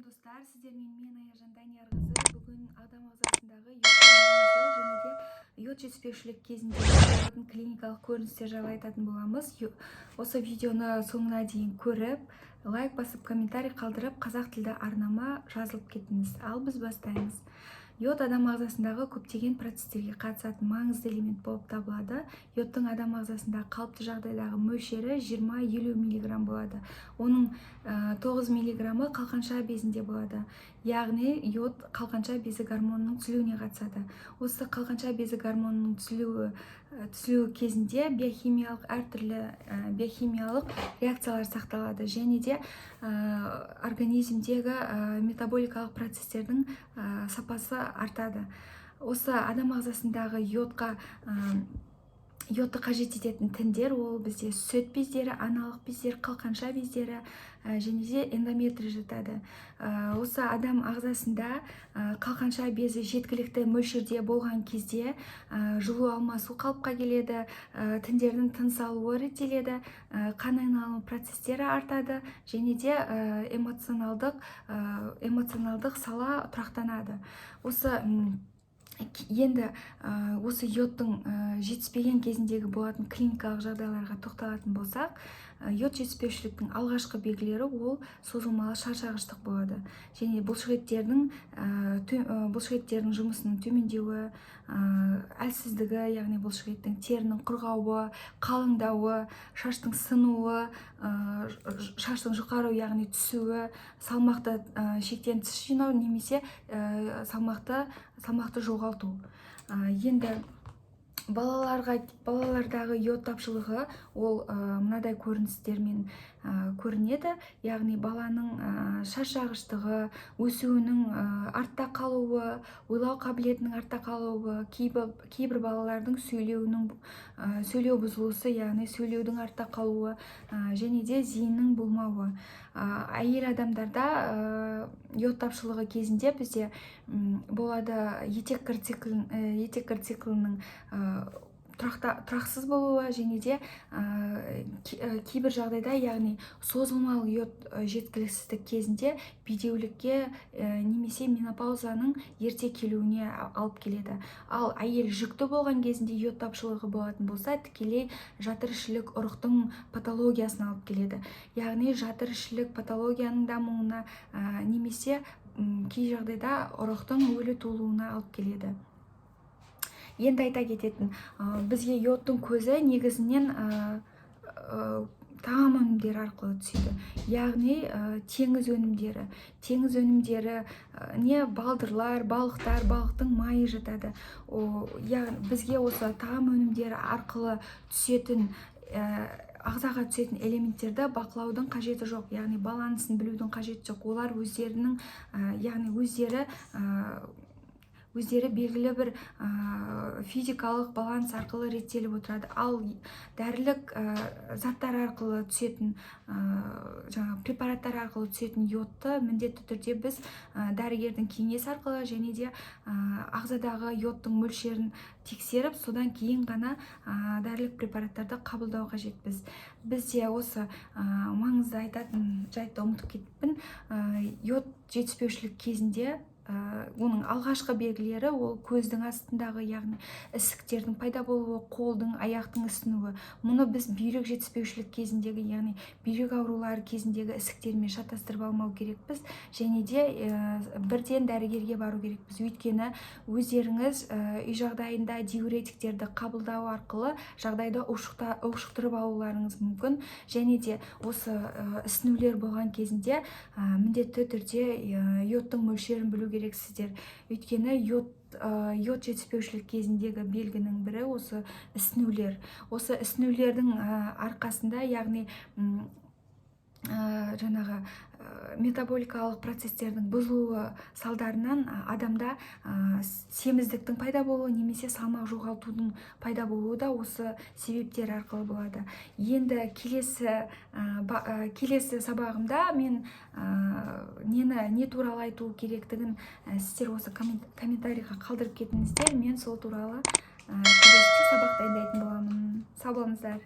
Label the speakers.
Speaker 1: Салам достар, сіздермен мен Аяжан Даниярқызы. Бүгін адам ағзасындағы йод және де йод жетіспеушілік кезінде болатын клиникалық көріністер жайлы айтатын боламыз. Осы видеоны соңына дейін көріп, лайк басып, комментарий қалдырып, қазақ тілді арнама жазылып кетіңіз. Ал біз бастаймыз. Йод адам ағзасындағы көптеген процестерге қатысатын маңызды элемент болып табылады. Йодтың адам ағзасында қалыпты жағдайдағы мөлшері 20-50 мг болады. Оның 9 мг қалқанша безінде болады. Яғни йод қалқанша безі гормонының түзілуіне қатысады. Осы қалқанша безі гормонының түзілуі кезінде биохимиялық әртүрлі биохимиялық реакциялар сақталады және де организмдегі метаболикалық процестердің сапасы артады. Осы адам ағзасындағы йодты қажет ететін тіндер ол бізде сүт бездері, аналық бездер, қалқанша бездері және де эндометрий жатады. Осы адам ағзасында қалқанша безі жеткілікті мөлшерде болған кезде жылу алмасу қалыпқа келеді, тіндердің тыныс алуы реттеледі, қан айналымы процестері артады және де эмоционалдық сала тұрақтанады. Осы йодтың жетіспеген кезіндегі болатын клиникалық жағдайларға тоқталатын болсақ, йод жетіспеушіліктің алғашқы белгілері ол созылмалы шаршағыштық болады. Және бұлшықеттердің жұмысының төмендеуі, әлсіздігі, яғни бұлшықеттің терінің құрғауы, қалыңдауы, шаштың сынуы, шаштың жұқару, яғни түсуі, салмақты шектен тыс жинау немесе салмақты жоғалту. Енді балалардағы йод тапшылығы ол мынадай көріністермен көрінеді. Яғни баланың шаршағыштығы, өсуінің артта қалуы, ойлау қабілетінің артта қалуы, кейбір балалардың сөйлеу бұзылысы, яғни сөйлеудің артта қалуы және де зейіннің болмауы. Әйел адамдарда йод тапшылығы кезінде бізде болады етеккір циклінің тұрақсыз болуы және де кейбір жағдайда, яғни созылмалы йод жеткіліксіздік кезінде бедеулікке немесе менопаузаның ерте келуіне алып келеді. Ал әйел жүкті болған кезінде йод тапшылығы болатын болса, тікелей жатыр-ішілік ұрықтың патологиясына алып келеді. Яғни жатыр-ішілік патологияның дамуына немесе кей жағдайда ұрықтың өлі туылуына алып келеді. Енді айта кететін, бізге йодтың көзі негізінен тағам өнімдері арқылы түседі. Яғни теңіз өнімдері не балдырлар, балықтар, балықтың майы жатады. Бізге осы тағам өнімдері арқылы түсетін ағзаға түсетін элементтерді бақылаудың қажеті жоқ, яғни балансын білудің қажеті жоқ. Олар өздері белгілі бір физикалық баланс арқылы реттеліп отырады. Ал дәрілік заттар арқылы түсетін, препараттар арқылы түсетін йодты міндетті түрде біз дәрігердің кеңесі арқылы және де ағзадағы йодтың мөлшерін тексеріп, содан кейін ғана дәрілік препараттарды қабылдау қажетпіз. Бізде осы маңызды айтатын жайтты ұмытып кетіппін. Йод жетіспеушілік кезінде оның алғашқы белгілері ол көздің астындағы, яғни ісіктердің пайда болуы, қолдың, аяқтың ісінуі. Мұны біз бүйрек жетіспеушілік кезіндегі, яғни бүйрек аурулары кезіндегі ісіктермен шатастырып алмау керекпіз және де бірден дәрігерге бару керекпіз. Өйткені өздеріңіз үй жағдайында диуретиктерді қабылдау арқылы жағдайды ушықтырып алуларыңыз мүмкін және де осы ісінулер болған кезінде міндетті түрде йодтың мөлшерін білу керексіздер. Өйткені йод жетіспеушілік кезіндегі белгінің бірі осы ісінулер. Осы ісінулердің арқасында, яғни метаболикалық процестердің бұзылуы салдарынан адамда семіздіктің пайда болуы немесе салмақ жоғалтудың пайда болуы да осы себептер арқылы болады. Енді келесі сабағымда мен не туралы айту керектігін сіздер осы комментарийға қалдырып кетіңіздер. Мен сол туралы келесі сабақ дайындайтын боламын. Сау болыңыздар.